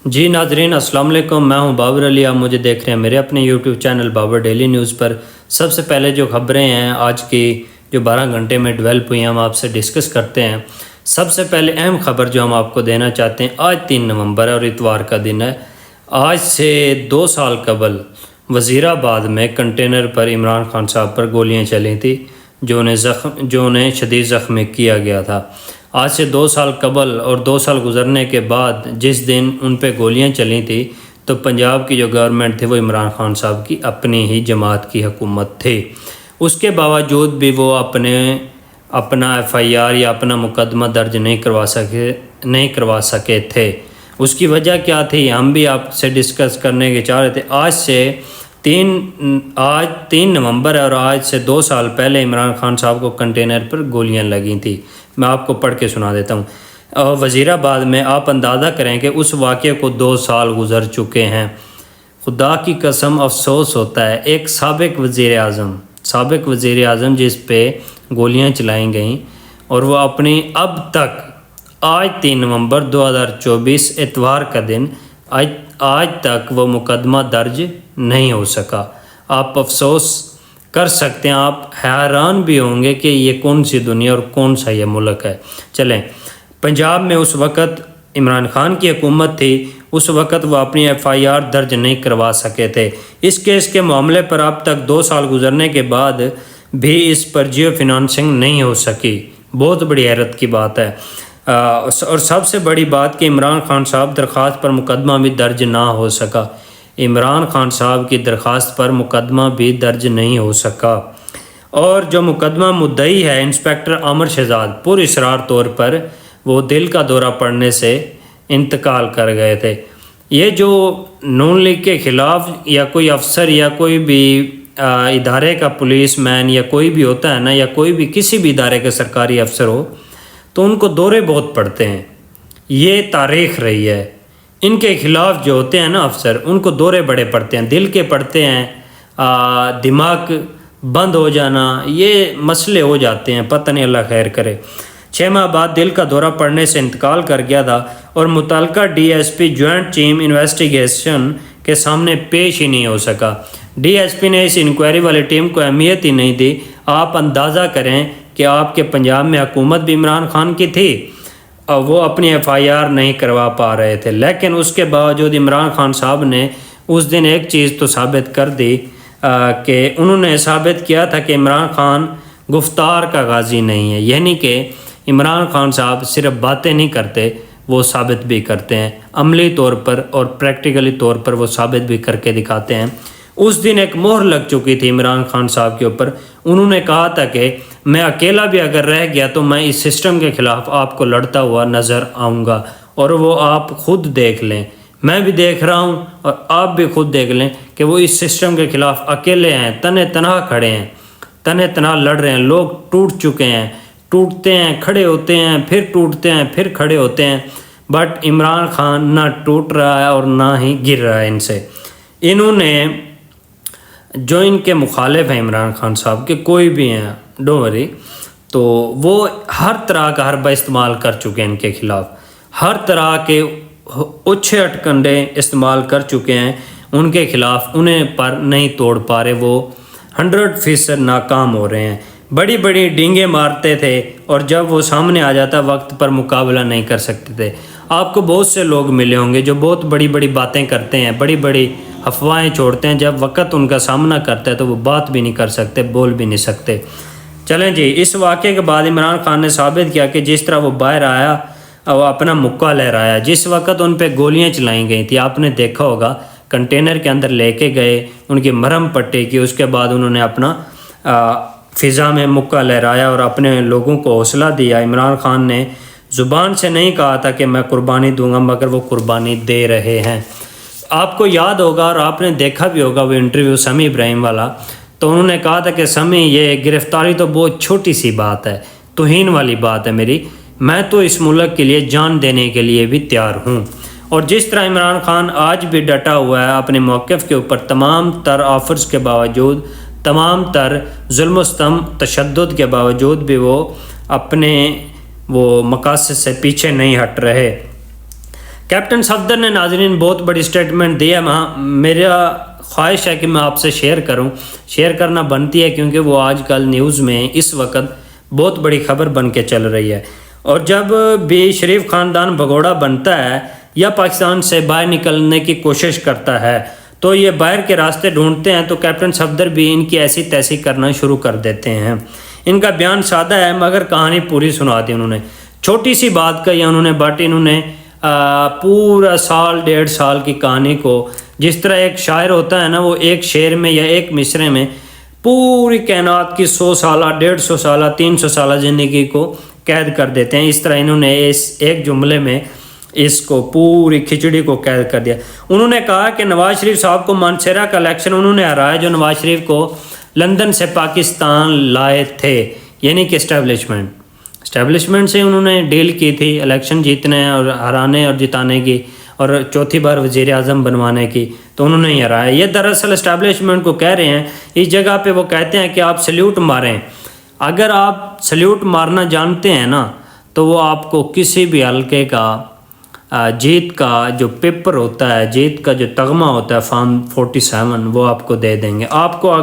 جی ناظرین السلام علیکم، میں ہوں بابر علی۔ آپ مجھے دیکھ رہے ہیں میرے اپنے YouTube channel Babar daily news پر۔ سب سے پہلے جو خبریں ہیں آج کی جو 12 گھنٹے میں ڈیولپ ہوئی ہیں ہم آپ سے ڈسکس کرتے ہیں۔ سب سے پہلے اہم خبر جو ہم آپ کو دینا چاہتے ہیں، آج 3 نومبر ہے اور اتوار کا دن ہے۔ آج سے 2 سال قبل وزیر آباد میں کنٹینر پر عمران خان صاحب پر گولیاں چلی تھیں جو انہیں شدید زخمی کیا گیا تھا۔ آج سے 2 سال قبل اور 2 سال گزرنے کے بعد جس دن ان پہ گولیاں چلی تھیں تو پنجاب کی جو گورنمنٹ تھی وہ عمران خان صاحب کی اپنی ہی جماعت کی حکومت تھی۔ اس کے باوجود بھی وہ اپنا FIR یا اپنا مقدمہ درج نہیں کروا سکے تھے۔ اس کی وجہ کیا تھی ہم بھی آپ سے ڈسکس کرنے کے چاہ رہے تھے۔ آج 3 نومبر ہے اور آج سے 2 سال پہلے عمران خان صاحب کو کنٹینر پر گولیاں لگی تھیں۔ میں آپ کو پڑھ کے سنا دیتا ہوں۔ وزیر آباد میں آپ اندازہ کریں کہ اس واقعے کو 2 سال گزر چکے ہیں۔ خدا کی قسم افسوس ہوتا ہے، ایک سابق وزیر اعظم جس پہ گولیاں چلائی گئیں اور وہ اپنی اب تک آج 3 نومبر 2024 اتوار کا دن آج تک وہ مقدمہ درج نہیں ہو سکا۔ آپ افسوس کر سکتے ہیں، آپ حیران بھی ہوں گے کہ یہ کون سی دنیا اور کون سا یہ ملک ہے۔ چلیں، پنجاب میں اس وقت عمران خان کی حکومت تھی، اس وقت وہ اپنی FIR درج نہیں کروا سکے تھے۔ اس کیس کے معاملے پر اب تک 2 سال گزرنے کے بعد بھی اس پر جیو فنانسنگ نہیں ہو سکی۔ بہت بڑی حیرت کی بات ہے۔ اور سب سے بڑی بات کہ عمران خان صاحب درخواست پر مقدمہ بھی درج نہ ہو سکا۔ عمران خان صاحب کی درخواست پر مقدمہ بھی درج نہیں ہو سکا۔ اور جو مقدمہ مدعی ہے انسپکٹر عامر شہزاد، پر اصرار طور پر وہ دل کا دورہ پڑنے سے انتقال کر گئے تھے۔ یہ جو نون لیگ کے خلاف یا کوئی افسر یا کوئی بھی ادارے کا پولیس مین یا کوئی بھی ہوتا ہے نا، یا کوئی بھی کسی بھی ادارے کا سرکاری افسر ہو تو ان کو دورے بہت پڑتے ہیں۔ یہ تاریخ رہی ہے، ان کے خلاف جو ہوتے ہیں نا افسر، ان کو دورے بڑے پڑتے ہیں، دل کے پڑتے ہیں، دماغ بند ہو جانا، یہ مسئلے ہو جاتے ہیں، پتہ نہیں اللہ خیر کرے۔ 6 ماہ بعد دل کا دورہ پڑنے سے انتقال کر گیا تھا اور متعلقہ DSP جوائنٹ ٹیم انویسٹیگیشن کے سامنے پیش ہی نہیں ہو سکا۔ DSP نے اس انکوائری والی ٹیم کو اہمیت ہی نہیں دی۔ آپ اندازہ کریں کہ آپ کے پنجاب میں حکومت بھی عمران خان کی تھی اور وہ اپنی FIR نہیں کروا پا رہے تھے، لیکن اس کے باوجود عمران خان صاحب نے اس دن ایک چیز تو ثابت کر دی کہ انہوں نے ثابت کیا تھا کہ عمران خان گفتار کا غازی نہیں ہے، یعنی کہ عمران خان صاحب صرف باتیں نہیں کرتے، وہ ثابت بھی کرتے ہیں، عملی طور پر اور پریکٹیکلی طور پر وہ ثابت بھی کر کے دکھاتے ہیں۔ اس دن ایک مہر لگ چکی تھی عمران خان صاحب کے اوپر۔ انہوں نے کہا تھا کہ میں اکیلا بھی اگر رہ گیا تو میں اس سسٹم کے خلاف آپ کو لڑتا ہوا نظر آؤں گا، اور وہ آپ خود دیکھ لیں، میں بھی دیکھ رہا ہوں اور آپ بھی خود دیکھ لیں کہ وہ اس سسٹم کے خلاف اکیلے ہیں، تنہا کھڑے ہیں، تنہا لڑ رہے ہیں۔ لوگ ٹوٹ چکے ہیں، ٹوٹتے ہیں، کھڑے ہوتے ہیں، پھر ٹوٹتے ہیں، پھر کھڑے ہوتے ہیں، بٹ عمران خان نہ ٹوٹ رہا ہے اور نہ ہی گر رہا ہے ان سے۔ انہوں نے جو ان کے مخالف ہیں عمران خان صاحب کے کوئی بھی ہیں، ڈونٹ وری، تو وہ ہر طرح کا حربہ استعمال کر چکے ہیں ان کے خلاف، ہر طرح کے اچھے اٹکنڈے استعمال کر چکے ہیں ان کے خلاف، انہیں پر نہیں توڑ پا رہے، وہ 100% ناکام ہو رہے ہیں۔ بڑی بڑی ڈینگیں مارتے تھے اور جب وہ سامنے آ جاتا وقت پر مقابلہ نہیں کر سکتے تھے۔ آپ کو بہت سے لوگ ملے ہوں گے جو بہت بڑی بڑی باتیں کرتے ہیں، بڑی بڑی افواہیں چھوڑتے ہیں، جب وقت ان کا سامنا کرتا ہے تو وہ بات بھی نہیں کر سکتے، بول بھی نہیں سکتے۔ چلیں جی، اس واقعے کے بعد عمران خان نے ثابت کیا کہ جس طرح وہ باہر آیا وہ اپنا مکہ لہرایا، جس وقت ان پہ گولیاں چلائی گئی تھیں آپ نے دیکھا ہوگا، کنٹینر کے اندر لے کے گئے، ان کی مرہم پٹی کی، اس کے بعد انہوں نے اپنا فضا میں مکہ لہرایا اور اپنے لوگوں کو حوصلہ دیا۔ عمران خان نے زبان سے نہیں کہا تھا کہ میں قربانی دوں گا، مگر وہ قربانی دے رہے ہیں۔ آپ کو یاد ہوگا اور آپ نے دیکھا بھی ہوگا وہ انٹرویو سمیع ابراہیم والا، تو انہوں نے کہا تھا کہ سمیع یہ گرفتاری تو بہت چھوٹی سی بات ہے، توہین والی بات ہے میری، میں تو اس ملک کے لیے جان دینے کے لیے بھی تیار ہوں۔ اور جس طرح عمران خان آج بھی ڈٹا ہوا ہے اپنے موقف کے اوپر، تمام تر آفرز کے باوجود، تمام تر ظلم و ستم تشدد کے باوجود بھی وہ اپنے مقاصد سے پیچھے نہیں ہٹ رہے۔ कैप्टन सफदर ने नाजरीन बहुत बड़ी स्टेटमेंट दी है। मेरा ख्वाहिश है कि मैं आपसे शेयर करना बनती है, क्योंकि वो आजकल न्यूज़ में इस वक्त बहुत बड़ी खबर बन के चल रही है। और जब भी शरीफ ख़ानदान भगोड़ा बनता है या पाकिस्तान से बाहर निकलने की कोशिश करता है तो ये बाहर के रास्ते ढूंढते हैं, तो कैप्टन सफदर भी इनकी ऐसी तैसी करना शुरू कर देते हैं। इनका बयान सादा है मगर कहानी पूरी सुना दी उन्होंने। छोटी सी बात कही उन्होंने, बट इन्होंने पूरा साल 1.5 साल की कहानी को, जिस तरह एक शायर होता है ना, वो एक शेर में या एक मिसरे में पूरी कायनात की 100 साल 150 साल 300 साल ज़िंदगी को कैद कर देते हैं। इस तरह इन्होंने इस एक जुमले में इसको पूरी खिचड़ी को कैद कर दिया। उन्होंने कहा कि नवाज शरीफ साहब को मानसेरा का इलेक्शन उन्होंने हराया जो नवाज शरीफ को लंदन से पाकिस्तान लाए थे, यानी कि इस्टेब्लिशमेंट से उन्होंने डील की थी इलेक्शन जीतने और हराने और जिताने की और चौथी बार वज़ीर आज़म बनवाने की, तो उन्होंने ही हराया। ये दरअसल इस्टेब्लिशमेंट को कह रहे हैं। इस जगह पे वो कहते हैं कि आप सल्यूट मारें। अगर आप सल्यूट मारना जानते हैं ना, तो वो आपको किसी भी हल्के का जीत का जो पेपर होता है, जीत का जो तगमा होता है फॉर्म 47, वो आपको दे देंगे। आपको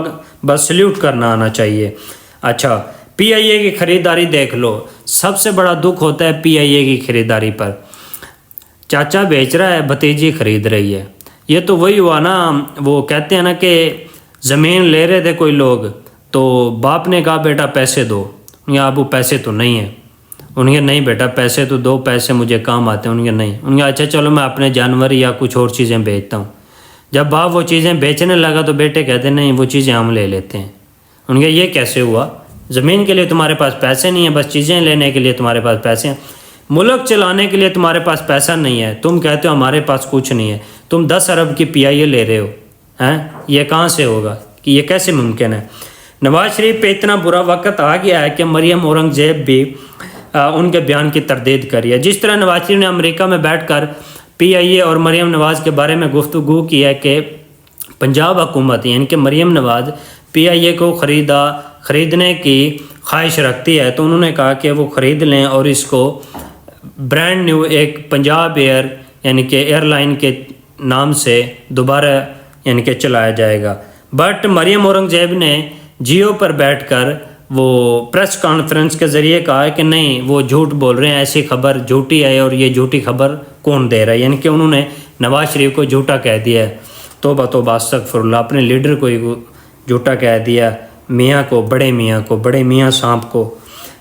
बस सल्यूट करना आना चाहिए। अच्छा, PIA की ख़रीदारी देख लो। सबसे बड़ा दुख होता है PIA की ख़रीदारी पर। चाचा बेच रहा है, भतीजी खरीद रही है। ये तो वही हुआ ना, वो कहते हैं ना कि ज़मीन ले रहे थे कोई लोग, तो बाप ने कहा बेटा पैसे दो, या अब वो पैसे तो नहीं है। उनके नहीं बेटा पैसे तो दो, पैसे मुझे काम आते हैं। उनके नहीं। उनके अच्छा चलो मैं अपने जानवर या कुछ और चीज़ें बेचता हूँ। जब बाप वो चीज़ें बेचने लगा तो बेटे कहते नहीं वो चीज़ें हम ले लेते हैं। उनके ये कैसे हुआ? ज़मीन के लिए तुम्हारे पास पैसे नहीं है, बस चीज़ें लेने के लिए तुम्हारे पास पैसे हैं। मुल्क चलाने के लिए तुम्हारे पास पैसा नहीं है, तुम कहते हो हमारे पास कुछ नहीं है। तुम 10 अरब की PIA ले रहे हो, हैं? ये कहाँ से होगा? कि ये कैसे मुमकिन है? नवाज शरीफ पे इतना बुरा वक्त आ गया है कि मरियम औरंगज़ेब भी उनके बयान की तरदीद करी है। जिस तरह नवाज शरीफ ने अमेरिका में बैठकर PIA और मरियम नवाज़ के बारे में गुफ्तगू की है कि पंजाब हुकूमत यानी कि मरियम नवाज़ PIA को ख़रीदने की ख्वाहिश रखती है, तो उन्होंने कहा कि वो ख़रीद लें और इसको ब्रांड न्यू एक पंजाब एयर यानी कि एयरलाइन के नाम से दोबारा यानी कि चलाया जाएगा। बट मरियम औरंगज़ेब ने जियो पर बैठकर वो प्रेस कॉन्फ्रेंस के ज़रिए कहा कि नहीं वो झूठ बोल रहे हैं, ऐसी खबर झूठी है और ये झूठी खबर कौन दे रहा है, यानी कि उन्होंने नवाज शरीफ को झूठा कह दिया है। तौबा अस्तगफिरुल्लाह, अपने लीडर को ही झूठा कह दिया, बड़े मियाँ सांप को।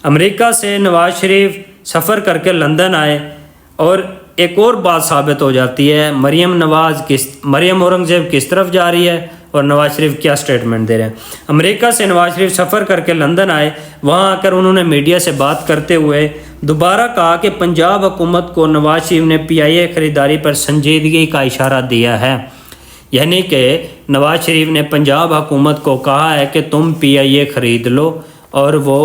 अमेरिका से नवाज शरीफ सफ़र करके लंदन आए और एक और बात साबित हो जाती है मरियम औरंगज़ेब किस तरफ जा रही है और नवाज शरीफ क्या स्टेटमेंट दे रहे हैं। अमेरिका से नवाज शरीफ सफ़र करके लंदन आए, वहाँ आकर उन्होंने मीडिया से बात करते हुए दोबारा कहा कि पंजाब हुकूमत को नवाज शरीफ ने PIA ख़रीदारी पर संजीदगी का इशारा दिया है, यानी कि नवाज शरीफ ने पंजाब हुकूमत को कहा है कि तुम PIA ख़रीद लो, और वो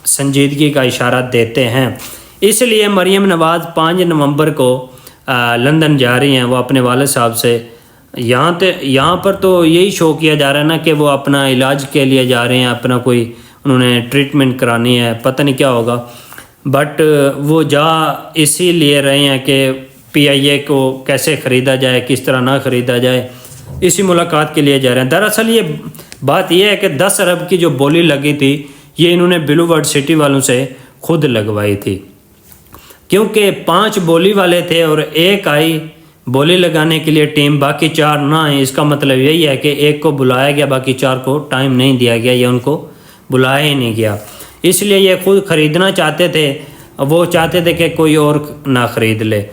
संजीदगी का इशारा देते हैं। इसलिए मरियम नवाज़ 5 नवंबर को लंदन जा रही हैं, वो अपने वालिद साहब से। यहाँ पर तो यही शो किया जा रहा है ना कि वो अपना इलाज के लिए जा रहे हैं, अपना कोई उन्होंने ट्रीटमेंट करानी है, पता नहीं क्या होगा, बट वो जा इसीलिए रहे हैं कि PIA को कैसे ख़रीदा जाए, किस तरह ना ख़रीदा जाए, इसी मुलाकात के लिए जा रहे हैं। दरअसल ये बात यह है कि 10 अरब की जो बोली लगी थी ये इन्होंने ब्लू वर्ल्ड सिटी वालों से खुद लगवाई थी, क्योंकि 5 बोली वाले थे और एक आई बोली लगाने के लिए टीम, बाकी 4 ना आए। इसका मतलब यही है कि एक को बुलाया गया, बाकी 4 को टाइम नहीं दिया गया या उनको बुलाया ही नहीं गया। इसलिए ये खुद ख़रीदना चाहते थे, वो चाहते थे कि कोई और ना ख़रीद ले।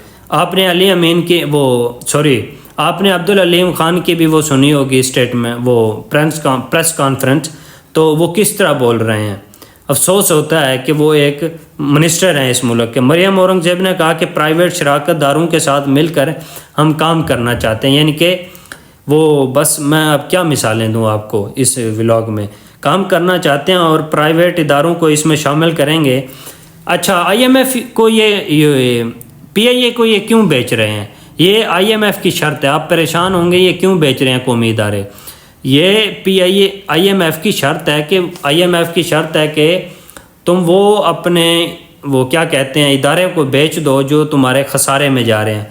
आपने अब्दुल अलीम ख़ान की भी वो सुनी होगी स्टेटमेंट, वो प्रेस कॉन्फ्रेंस, तो वो किस तरह बोल रहे हैं। अफसोस होता है कि वो एक मिनिस्टर हैं इस मुल्क के। मरियम औरंगज़ेब ने कहा कि प्राइवेट शराकत दारों के साथ मिलकर हम काम करना चाहते हैं, यानी कि वो बस मैं अब क्या मिसालें दूं आपको इस व्लॉग में, काम करना चाहते हैं और प्राइवेट इदारों को इसमें शामिल करेंगे। अच्छा, IMF को ये PIA को ये क्यों बेच रहे हैं? ये IMF की शर्त है। आप परेशान होंगे ये क्यों बेच रहे हैं कौमी इदारे। ये IMF की शर्त है कि तुम वो अपने क्या कहते हैं इदारे को बेच दो जो तुम्हारे खसारे में जा रहे हैं।